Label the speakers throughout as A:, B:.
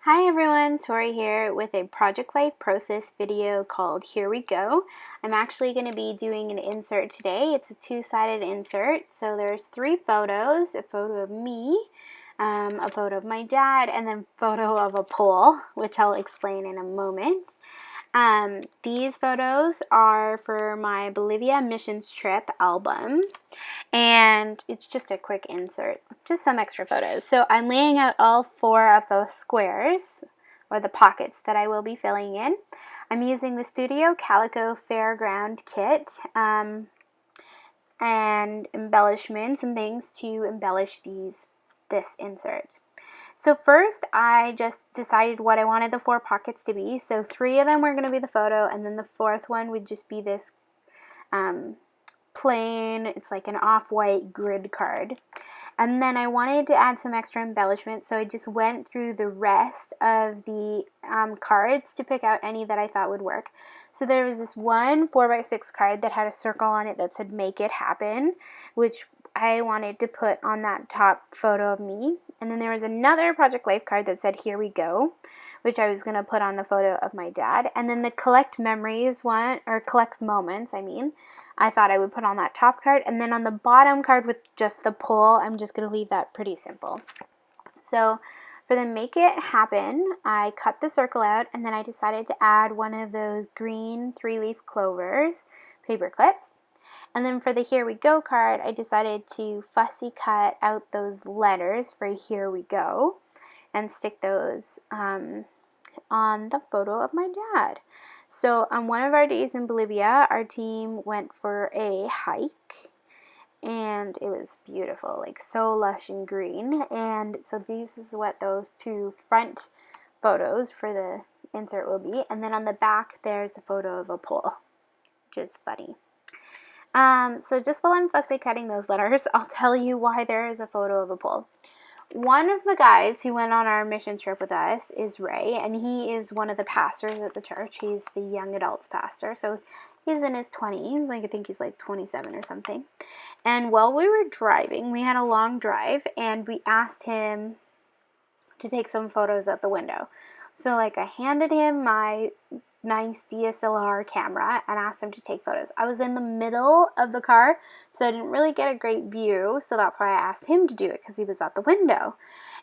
A: Hi everyone, Tori here with a Project Life process video called Here We Go. I'm actually going to be doing an insert today. It's a two-sided insert, so there's three photos, a photo of me, a photo of my dad, and then a photo of a pole, which I'll explain in a moment. These photos are for my Bolivia missions trip album, and it's just a quick insert, just some extra photos. So I'm laying out all four of those squares, or the pockets that I will be filling in. I'm using the Studio Calico Fairground kit and embellishments and things to embellish this insert. So first, I just decided what I wanted the four pockets to be. So three of them were going to be the photo, and then the fourth one would just be this plain, it's like an off-white grid card. And then I wanted to add some extra embellishment, so I just went through the rest of the cards to pick out any that I thought would work. So there was this one 4x6 card that had a circle on it that said "Make It Happen," which I wanted to put on that top photo of me. And then there was another Project Life card that said "Here We Go," which I was going to put on the photo of my dad. And then the Collect Memories one, or Collect Moments, I thought I would put on that top card. And then on the bottom card with just the pole, I'm just going to leave that pretty simple. So for the Make It Happen, I cut the circle out, and then I decided to add one of those green 3-leaf clovers, paper clips. And then for the Here We Go card, I decided to fussy cut out those letters for Here We Go and stick those on the photo of my dad. So on one of our days in Bolivia, our team went for a hike, and it was beautiful, like so lush and green. And so this is what those two front photos for the insert will be. And then on the back, there's a photo of a pole, which is funny. So just while I'm fussy cutting those letters, I'll tell you why there is a photo of a pole. One of the guys who went on our mission trip with us is Ray, and he is one of the pastors at the church. He's the young adults pastor, so he's in his 20s, like I think he's like 27 or something. And while we were driving, we had a long drive, and we asked him to take some photos at the window. So like I handed him my nice DSLR camera and asked him to take photos. I was in the middle of the car, so I didn't really get a great view, so that's why I asked him to do it, because he was at the window.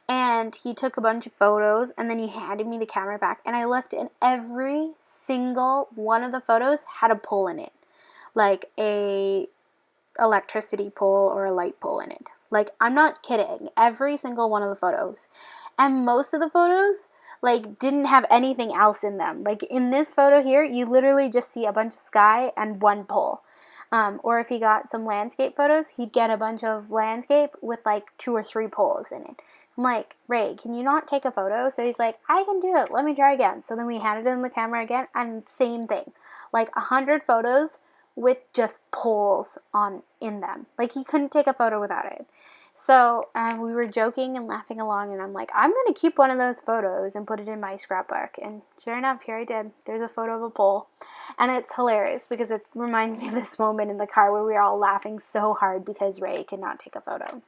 A: And he took a bunch of photos, and then he handed me the camera back, and I looked, and every single one of the photos had a pole in it, like a electricity pole or a light pole in it. Like, I'm not kidding, every single one of the photos. And most of the photos like didn't have anything else in them. Like in this photo here, you literally just see a bunch of sky and one pole. Or if he got some landscape photos, he'd get a bunch of landscape with like 2 or 3 poles in it. I'm like, Ray, can you not take a photo? So he's like, I can do it. Let me try again. So then we handed him the camera again, and same thing. Like 100 photos with just poles in them. Like he couldn't take a photo without it. So we were joking and laughing along, and I'm like, I'm going to keep one of those photos and put it in my scrapbook. And sure enough, here I did. There's a photo of a pole. And it's hilarious because it reminds me of this moment in the car where we were all laughing so hard because Ray could not take a photo.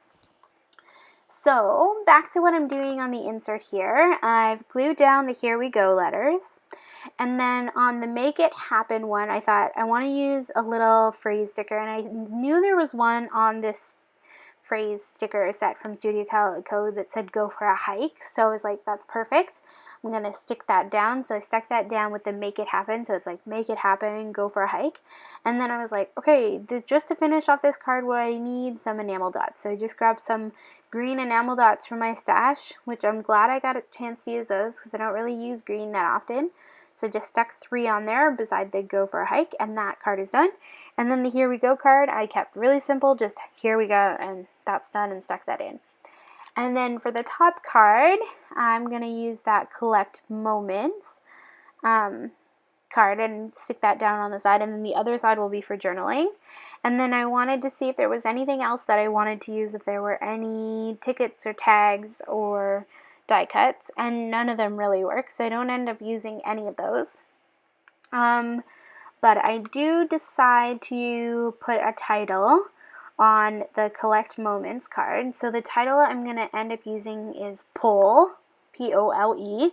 A: So back to what I'm doing on the insert here. I've glued down the Here We Go letters. And then on the Make It Happen one, I thought I want to use a little phrase sticker. And I knew there was one on this phrase sticker set from Studio Calico that said "Go for a hike," so I was like, that's perfect. I'm gonna stick that down. So I stuck that down with the Make It Happen, so it's like make it happen, go for a hike. And then I was like, okay, just to finish off this card, what I need some enamel dots. So I just grabbed some green enamel dots from my stash, which I'm glad I got a chance to use those because I don't really use green that often. So just stuck 3 on there beside the Go for a Hike, and that card is done. And then the Here We Go card, I kept really simple, just Here We Go, and that's done, and stuck that in. And then for the top card, I'm going to use that Collect Moments card and stick that down on the side, and then the other side will be for journaling. And then I wanted to see if there was anything else that I wanted to use, if there were any tickets or tags or die cuts, and none of them really work, so I don't end up using any of those. But I do decide to put a title on the Collect Moments card. So the title I'm going to end up using is Pole, POLE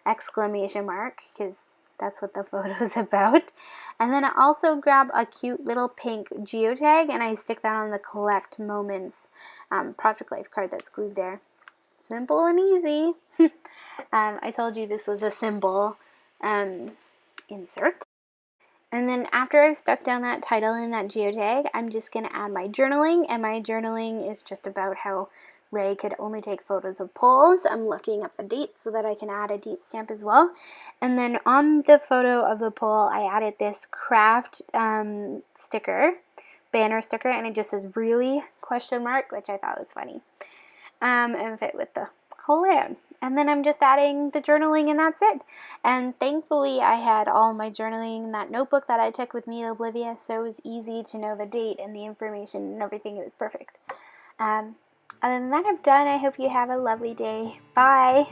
A: exclamation mark, because that's what the photo's about. And then I also grab a cute little pink geotag and I stick that on the Collect Moments Project Life card that's glued there. Simple and easy. I told you this was a symbol insert. And then after I've stuck down that title in that geotag, I'm just going to add my journaling, and my journaling is just about how Ray could only take photos of poles. I'm looking up the date so that I can add a date stamp as well. And then on the photo of the pole, I added this craft sticker, banner sticker, and it just says really ? Which I thought was funny, and fit with the whole layout. And then I'm just adding the journaling, and that's it. And thankfully I had all my journaling in that notebook that I took with me to Bolivia, so it was easy to know the date and the information and everything. It was perfect. Other than that, I'm done. I hope you have a lovely day. Bye!